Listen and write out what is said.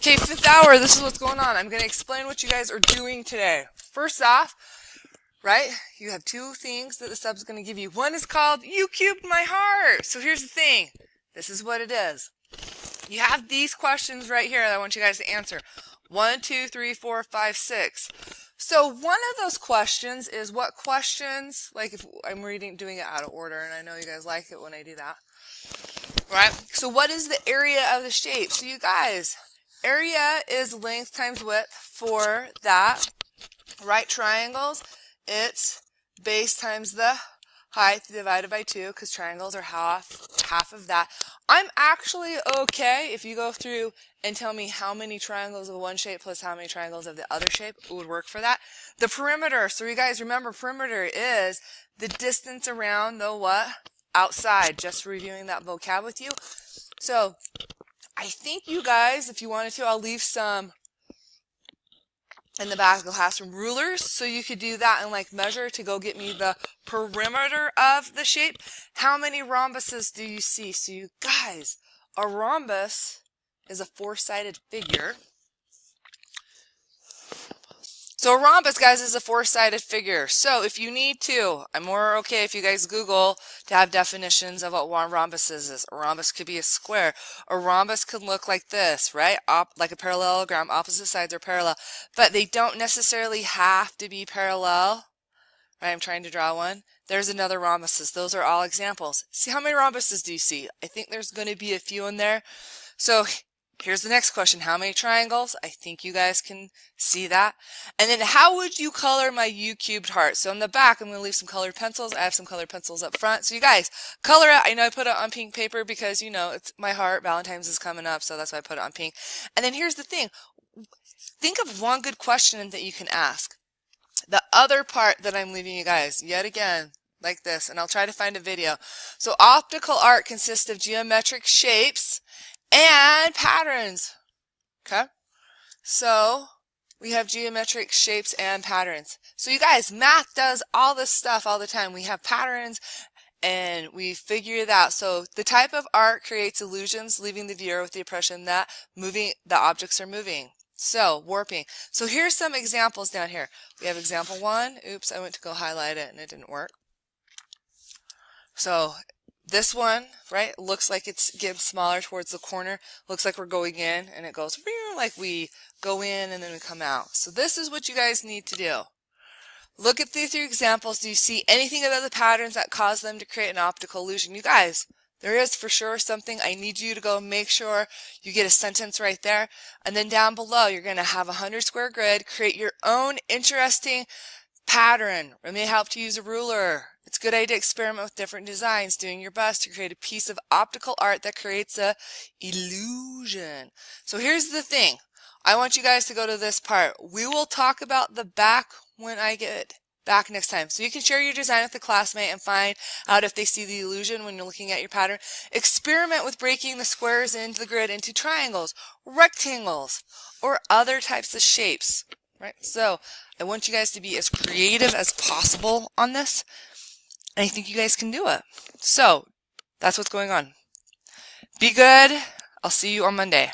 Okay, 5th hour, this is what's going on. I'm going to explain what you guys are doing today. First off, right, you have two things that the sub's going to give you. One is called You Cubed My Heart. So here's the thing. This is what it is. You have these questions right here that I want you guys to answer. 1, 2, 3, 4, 5, 6. So one of those questions is what questions, like if I'm doing it out of order, and I know you guys like it when I do that. Right? So what is the area of the shape? So you guys, area is length times width for that. Right triangles, it's base times the height divided by 2, because triangles are half of that. I'm actually okay if you go through and tell me how many triangles of one shape plus how many triangles of the other shape would work for that. The perimeter, so you guys remember perimeter is the distance around the what? Outside. Just reviewing that vocab with you. So I think you guys, if you wanted to, I'll leave some in the back of the classroom rulers, so you could do that and like measure to go get me the perimeter of the shape. How many rhombuses do you see? So you guys, a rhombus is a four-sided figure. So a rhombus, guys, is a four-sided figure. So if you need to, I'm more okay if you guys Google to have definitions of what one rhombus is. A rhombus could be a square. A rhombus could look like this, right? Like a parallelogram. Opposite sides are parallel. But they don't necessarily have to be parallel. Right? I'm trying to draw one. There's another rhombuses. Those are all examples. See how many rhombuses do you see? I think there's going to be a few in there. So here's the next question. How many triangles? I think you guys can see that. And then how would you color my U cubed heart? So in the back, I'm going to leave some colored pencils. I have some colored pencils up front. So you guys, color it. I know I put it on pink paper because, you know, it's my heart. Valentine's is coming up, so that's why I put it on pink. And then here's the thing. Think of one good question that you can ask. The other part that I'm leaving you guys, yet again, like this, and I'll try to find a video. So optical art consists of geometric shapes and patterns. Okay? So we have geometric shapes and patterns. So you guys, math does all this stuff all the time. We have patterns and we figure it out. So the type of art creates illusions, leaving the viewer with the impression that the objects are moving. So warping. So here's some examples down here. We have example 1. Oops, I went to go highlight it and it didn't work. So this one, right, looks like it's getting smaller towards the corner. Looks like we're going in, and it goes like we go in and then we come out. So this is what you guys need to do. Look at these 3 examples. Do you see anything about the patterns that cause them to create an optical illusion? You guys, there is for sure something. I need you to go make sure you get a sentence right there. And then down below, you're going to have a 100 square grid. Create your own interesting pattern. It may help to use a ruler. It's a good idea to experiment with different designs, doing your best to create a piece of optical art that creates a illusion. So here's the thing. I want you guys to go to this part. We will talk about the back when I get back next time. So you can share your design with a classmate and find out if they see the illusion when you're looking at your pattern. Experiment with breaking the squares into the grid into triangles, rectangles, or other types of shapes. Right? So I want you guys to be as creative as possible on this. And I think you guys can do it. So that's what's going on. Be good. I'll see you on Monday.